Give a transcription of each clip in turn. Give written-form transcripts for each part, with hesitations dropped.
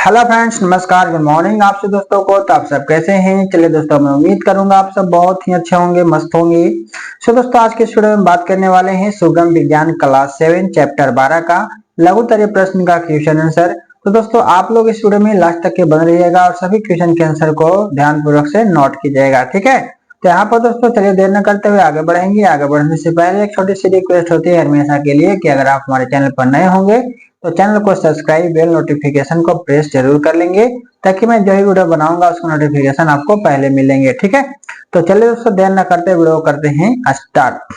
Hello friends, नमस्कार, good morning आप सब दोस्तों को। तो आप सब कैसे हैं? चलिए दोस्तों, मैं उम्मीद करूंगा आप सब बहुत ही अच्छे होंगे, मस्त होंगे। सो दोस्तों, आज के इस वीडियो में बात करने वाले हैं सुगम विज्ञान क्लास 7 चैप्टर 12 का लघुत्तरीय प्रश्न का क्वेश्चन आंसर। तो दोस्तों, आप लोग इस वीडियो में लास्ट तक के बने रहिएगा और सभी क्वेश्चन के आंसर को ध्यान पूर्वक से नोट कीजिएगा, ठीक है। तो यहाँ पर दोस्तों चलिए देर न करते हुए आगे बढ़ेंगे। आगे बढ़ने से पहले एक छोटी सी रिक्वेस्ट होती है हमेशा के लिए कि अगर आप हमारे चैनल पर नए होंगे तो चैनल को सब्सक्राइब, बेल नोटिफिकेशन को प्रेस जरूर कर लेंगे ताकि मैं जो भी वीडियो बनाऊंगा उसका नोटिफिकेशन आपको पहले मिलेंगे, ठीक है। तो चलिए दोस्तों देर न करते वीडियो करते हैं स्टार्ट।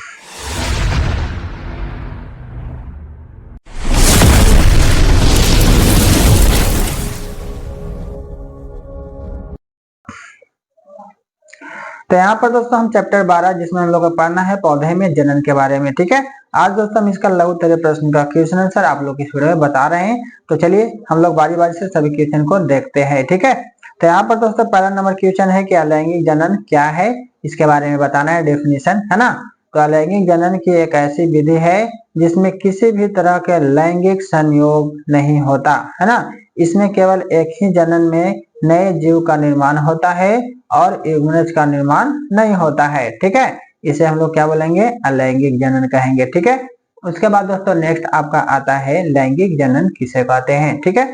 तो यहाँ पर दोस्तों हम चैप्टर 12 जिसमें हम लोग को पढ़ना है पौधे में जनन के बारे में, ठीक है। आज दोस्तों हम इसका लघुत्तरीय प्रश्न का क्वेश्चन आंसर आप लोग इस वीडियो में बता रहे हैं। तो चलिए हम लोग बारी बारी से सभी क्वेश्चन को देखते हैं, ठीक है। तो यहाँ पर दोस्तों पहला नंबर क्वेश्चन है कि अलैंगिक जनन क्या है, इसके बारे में बताना है, डेफिनेशन, है ना। तो अलैंगिक जनन की एक ऐसी विधि है जिसमें किसी भी तरह के लैंगिक संयोग नहीं होता, है ना। इसमें केवल एक ही जनन में नए जीव का निर्माण होता है और युग्मनज का निर्माण नहीं होता है, ठीक है। इसे हम लोग क्या बोलेंगे? अलैंगिक जनन कहेंगे, ठीक है। उसके बाद दोस्तों नेक्स्ट आपका आता है लैंगिक जनन किसे कहते हैं, ठीक है।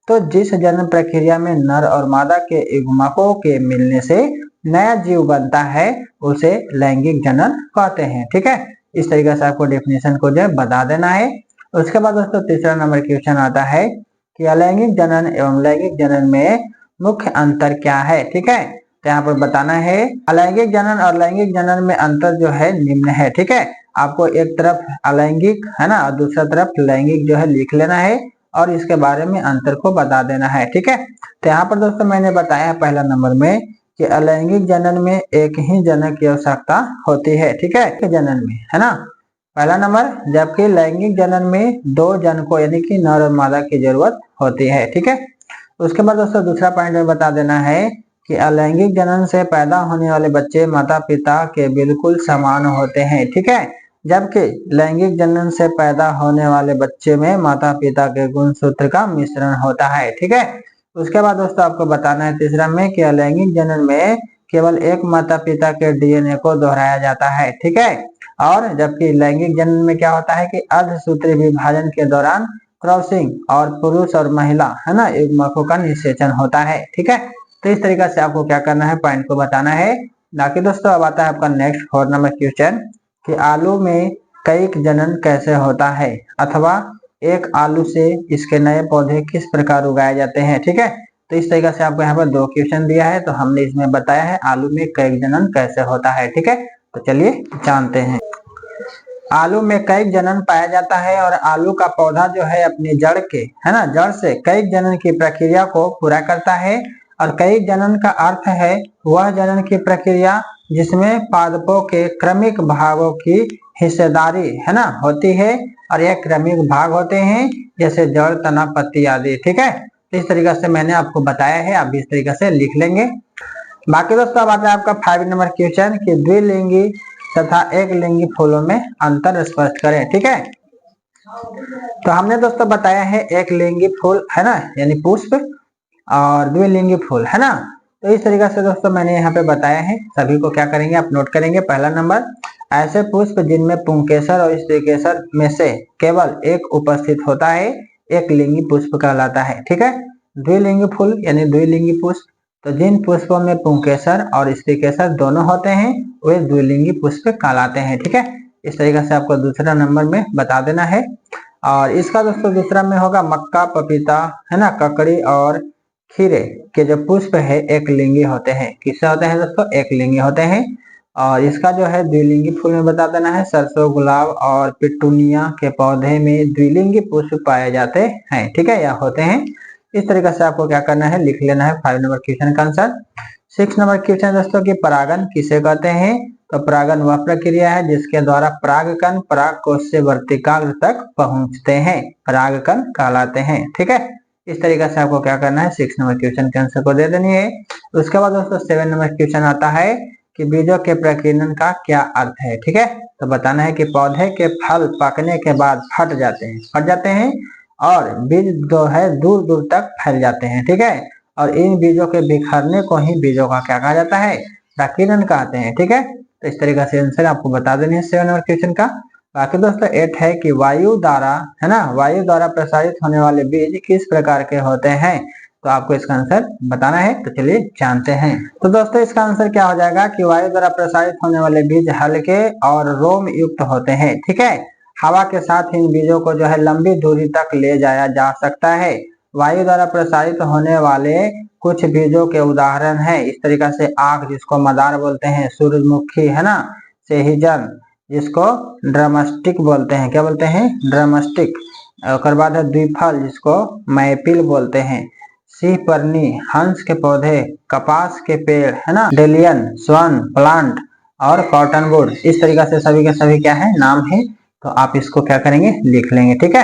तो जिस जनन प्रक्रिया में नर और मादा के युग्मकों के मिलने से नया जीव बनता है उसे लैंगिक जनन कहते हैं, ठीक है। इस तरीके से आपको डेफिनेशन को जो बता देना है। उसके बाद दोस्तों तीसरा नंबर क्वेश्चन आता है कि अलैंगिक जनन एवं लैंगिक जनन में मुख्य अंतर क्या है, ठीक है। तो यहाँ पर बताना है अलैंगिक जनन और लैंगिक जनन में अंतर जो है निम्न है, ठीक है। आपको एक तरफ अलैंगिक, है ना, और दूसरा तरफ लैंगिक जो है लिख लेना है और इसके बारे में अंतर को बता देना है, ठीक है। तो यहाँ पर दोस्तों मैंने बताया है पहला नंबर में कि अलैंगिक जनन में एक ही जनक की आवश्यकता होती है, ठीक है, जनन में, है ना, पहला नंबर। जबकि लैंगिक जनन में दो जनकों यानी कि नर और मादा की जरूरत होती है, ठीक है। उसके बाद दोस्तों दूसरा पॉइंट में बता देना है कि अलैंगिक जनन से पैदा होने वाले बच्चे माता पिता के बिल्कुल समान होते हैं, ठीक है। जबकि लैंगिक जनन से पैदा होने वाले बच्चे में माता पिता के गुणसूत्र का मिश्रण होता है, ठीक है। उसके बाद दोस्तों आपको बताना है तीसरा में कि अलैंगिक जनन में केवल एक माता पिता के डीएनए को दोहराया जाता है, ठीक है। और जबकि लैंगिक जनन में क्या होता है कि अर्धसूत्री विभाजन के दौरान क्रॉसिंग और पुरुष और महिला, है ना, युग्मकों का निषेचन होता है, ठीक है। तो इस तरीके से आपको क्या करना है, पॉइंट को बताना है। बाकी दोस्तों अब आता है आपका नेक्स्ट 4 नंबर क्वेश्चन कि आलू में कई जनन कैसे होता है अथवा एक आलू से इसके नए पौधे किस प्रकार उगाए जाते हैं, ठीक है। तो इस तरीके से आपको यहाँ पर 2 क्वेश्चन दिया है, तो हमने इसमें बताया है आलू में कई जनन कैसे होता है, ठीक है। तो चलिए जानते हैं। आलू में कई जनन पाया जाता है और आलू का पौधा जो है अपनी जड़ के, है ना, जड़ से कई जनन की प्रक्रिया को पूरा करता है। और कई जनन का अर्थ है वह जनन की प्रक्रिया जिसमें पादपों के क्रमिक भागों की हिस्सेदारी, है ना, होती है। और यह क्रमिक भाग होते हैं जैसे जड़, तना, पत्ती आदि, ठीक है। इस तरीके से मैंने आपको बताया है, आप इस तरीके से लिख लेंगे। बाकी दोस्तों अब आता है आपका 5 नंबर क्वेश्चन कि द्विलिंगी तथा एक लिंगी फूलों में अंतर स्पष्ट करें, ठीक है। तो हमने दोस्तों बताया है एक लिंगी फूल, है ना, यानी पुष्प, और द्विलिंगी फूल, है ना। तो इस तरीके से दोस्तों मैंने यहाँ पे बताया है, सभी को क्या करेंगे आप नोट करेंगे। पहला नंबर, ऐसे पुष्प जिनमें पुंकेसर और स्त्रीकेसर में से केवल एक उपस्थित होता है एक लिंगी पुष्प कहलाता है, ठीक है। द्विलिंगी फूल यानी द्विलिंगी पुष्प, तो जिन पुष्पों में पुंकेसर और स्त्रीकेसर दोनों होते हैं वे द्विलिंगी पुष्प कहलाते हैं, ठीक है। इस तरीके से आपको दूसरा नंबर में बता देना है। और इसका दोस्तों दूसरा में होगा मक्का, पपीता, है ना, ककड़ी और खीरे के जो पुष्प है एक लिंगी होते हैं। किससे होते हैं दोस्तों? एक लिंगी होते हैं। और इसका जो है द्विलिंगी फूल में बता देना है सरसों, गुलाब और पिटूनिया के पौधे में द्विलिंगी पुष्प पाए जाते हैं, ठीक है, या होते हैं। इस तरीके से आपको क्या करना है, लिख लेना है 5 नंबर क्वेश्चन का आंसर। 6 नंबर क्वेश्चन दोस्तों की परागन किसे कहते हैं? तो परागन वह प्रक्रिया है जिसके द्वारा परागकण परागकोश से वर्तिकाग्र तक पहुंचते हैं, परागकण कहलाते हैं, ठीक है। इस तरीके से आपको क्या करना है, 6 नंबर क्वेश्चन के आंसर को दे देनी है। उसके बाद दोस्तों 7 नंबर क्वेश्चन आता है कि बीजों के प्रकीर्णन का क्या अर्थ है, ठीक है। तो बताना है कि पौधे के फल पकने के बाद फट जाते हैं और बीज जो है दूर दूर तक फैल जाते हैं, ठीक है। और इन बीजों के बिखरने को ही बीजों का क्या कहा जाता है, प्रकीर्णन कहते हैं, ठीक है। तो इस तरीके से आंसर आपको बता देनी है 7 नंबर क्वेश्चन का। बाकी दोस्तों 8 है कि वायु द्वारा, है ना, वायु द्वारा प्रसारित होने वाले बीज किस प्रकार के होते हैं, तो आपको इसका आंसर बताना है। तो चलिए जानते हैं। तो दोस्तों इसका आंसर क्या हो जाएगा कि वायु द्वारा प्रसारित होने वाले बीज हल्के और रोम युक्त होते हैं, ठीक है। हवा के साथ इन बीजों को जो है लंबी दूरी तक ले जाया जा सकता है। वायु द्वारा प्रसारित होने वाले कुछ बीजों के उदाहरण है इस तरीका से आग जिसको मदार बोलते हैं, सूरजमुखी, है ना, सेहिजन जिसको ड्रमस्टिक बोलते हैं, क्या बोलते हैं, ड्रमस्टिक। और बाद है द्विफल जिसको मैपिल बोलते हैं, सिहपर्णी, हंस के पौधे, कपास के पेड़, है ना, डेलियन, स्वर्ण प्लांट और कॉटन वुड। इस तरीका से सभी के सभी क्या है नाम है। तो आप इसको क्या करेंगे, लिख लेंगे, ठीक है।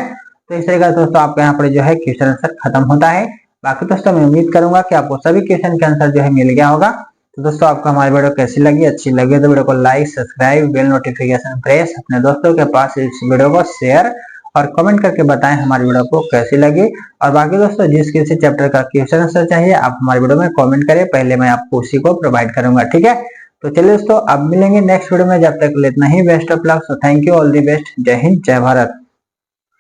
तो इस तरीके से दोस्तों आपको यहाँ पर जो है क्वेश्चन आंसर खत्म होता है। बाकी दोस्तों मैं उम्मीद करूंगा कि आपको सभी क्वेश्चन के आंसर जो है मिल गया होगा। तो दोस्तों आपको हमारी वीडियो कैसी लगी, अच्छी लगी तो वीडियो को like, subscribe, bell notification press, अपने दोस्तों के पास इस वीडियो को शेयर और कमेंट करके बताएं हमारी वीडियो को कैसी लगी। और बाकी दोस्तों जिस किसी चैप्टर का क्वेश्चन आंसर चाहिए आप हमारी वीडियो में कमेंट करें, पहले मैं आपको उसी को प्रोवाइड करूंगा, ठीक है। तो चलिए दोस्तों अब मिलेंगे नेक्स्ट वीडियो में, जब तक इतना ही best of luck. So thank you, all the best, Jai Hind, जय भारत।